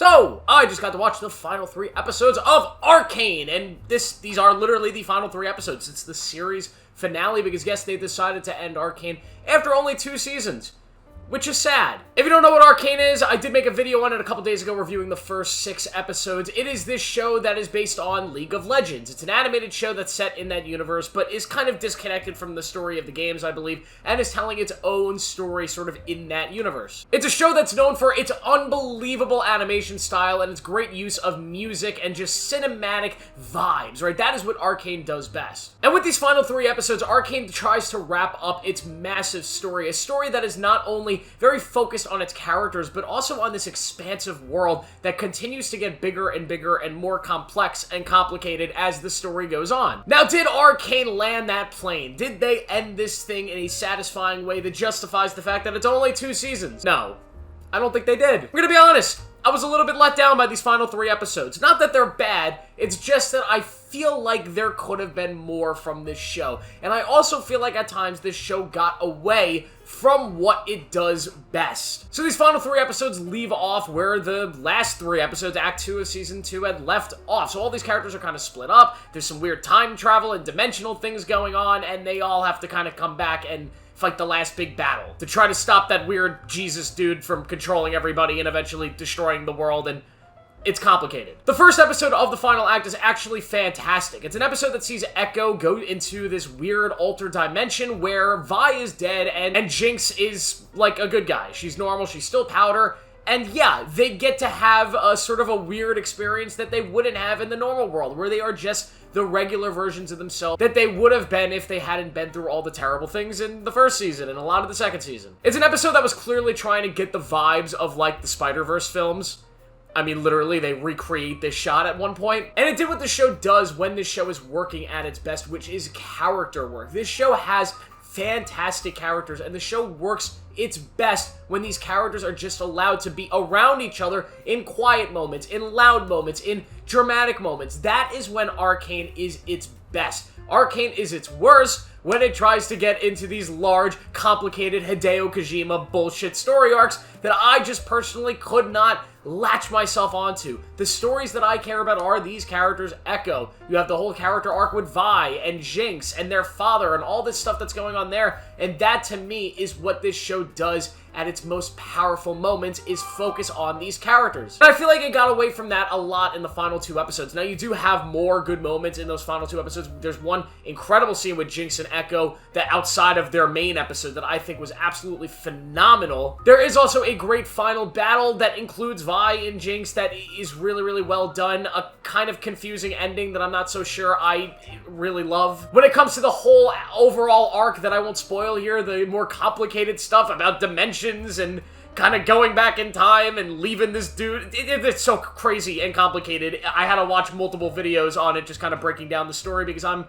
So, I just got to watch the final 3 episodes of Arcane, and these are literally the final 3 episodes. It's the series finale because, yes, they decided to end Arcane after only 2 seasons, which is sad. If you don't know what Arcane is, I did make a video on it a couple days ago reviewing the first 6 episodes. It is this show that is based on League of Legends. It's an animated show that's set in that universe, but is kind of disconnected from the story of the games, I believe, and is telling its own story sort of in that universe. It's a show that's known for its unbelievable animation style and its great use of music and just cinematic vibes, right? That is what Arcane does best. And with these final 3 episodes, Arcane tries to wrap up its massive story, a story that is not only very focused on its characters, but also on this expansive world that continues to get bigger and more complex and complicated as the story goes on. Now, did Arcane land that plane? Did they end this thing in a satisfying way that justifies the fact that it's only 2 seasons? No, I don't think they did. I'm gonna be honest, I was a little bit let down by these final 3 episodes. Not that they're bad, it's just that I feel like there could have been more from this show. And I also feel like at times this show got away from what it does best. So these final 3 episodes leave off where the last 3 episodes, Act 2 of Season 2, had left off. So all these characters are kind of split up, there's some weird time travel and dimensional things going on, and they all have to kind of come back and fight the last big battle to try to stop that weird Jesus dude from controlling everybody and eventually destroying the world, and it's complicated. The first episode of the final act is actually fantastic. It's an episode that sees Echo go into this weird altered dimension where Vi is dead and Jinx is like a good guy. She's normal, she's still Powder, and yeah, they get to have a sort of a weird experience that they wouldn't have in the normal world, where they are just the regular versions of themselves that they would have been if they hadn't been through all the terrible things in the first season and a lot of the second season. It's an episode that was clearly trying to get the vibes of like the Spider-Verse films. I mean, literally, they recreate this shot at one point. And it did what the show does when this show is working at its best, which is character work. This show has fantastic characters, and the show works its best when these characters are just allowed to be around each other in quiet moments, in loud moments, in dramatic moments. That is when Arcane is its best. Arcane is its worst when it tries to get into these large, complicated Hideo Kojima bullshit story arcs that I just personally could not latch myself onto. The stories that I care about are these characters' Echo. You have the whole character arc with Vi and Jinx and their father and all this stuff that's going on there, and that to me is what this show does at its most powerful moments, is focus on these characters. And I feel like it got away from that a lot in the final 2 episodes. Now, you do have more good moments in those final 2 episodes. There's one incredible scene with Jinx and Echo that outside of their main episode that I think was absolutely phenomenal. There is also a great final battle that includes Vi and Jinx that is really, really well done. A kind of confusing ending that I'm not so sure I really love. When it comes to the whole overall arc that I won't spoil here, the more complicated stuff about dimensions and kind of going back in time and leaving this dude, it's so crazy and complicated. I had to watch multiple videos on it just kind of breaking down the story because I'm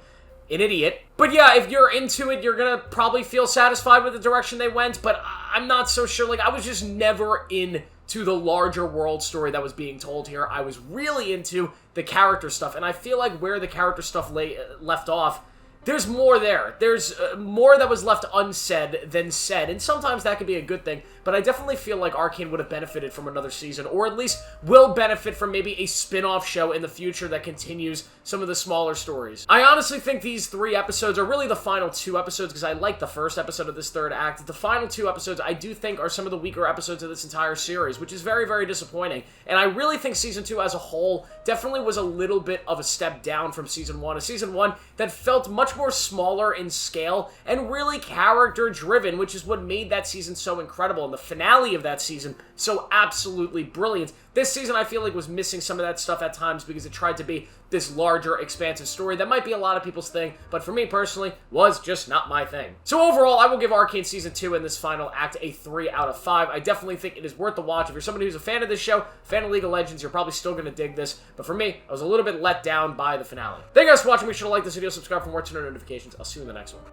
an idiot. But yeah, if you're into it, you're gonna probably feel satisfied with the direction they went, but I'm not so sure. Like, I was just never into the larger world story that was being told here. I was really into the character stuff, and I feel like where the character stuff left off, there's more there. There's more that was left unsaid than said, and sometimes that could be a good thing, but I definitely feel like Arcane would have benefited from another season, or at least will benefit from maybe a spin-off show in the future that continues some of the smaller stories. I honestly think these 3 episodes are really the final 2 episodes, because I like the first episode of this 3rd act. The final 2 episodes I do think are some of the weaker episodes of this entire series, which is very, very disappointing, and I really think Season 2 as a whole definitely was a little bit of a step down from Season 1, a Season 1 that felt much more smaller in scale and really character-driven, which is what made that season so incredible, and the finale of that season so absolutely brilliant. This season, I feel like, was missing some of that stuff at times because it tried to be this larger, expansive story that might be a lot of people's thing, but for me personally, was just not my thing. So overall, I will give Arcane Season 2 in this final act a 3 out of 5. I definitely think it is worth the watch. If you're somebody who's a fan of this show, fan of League of Legends, you're probably still going to dig this, but for me, I was a little bit let down by the finale. Thank you guys for watching. Make sure to like this video, subscribe for more, turn on notifications. I'll see you in the next one.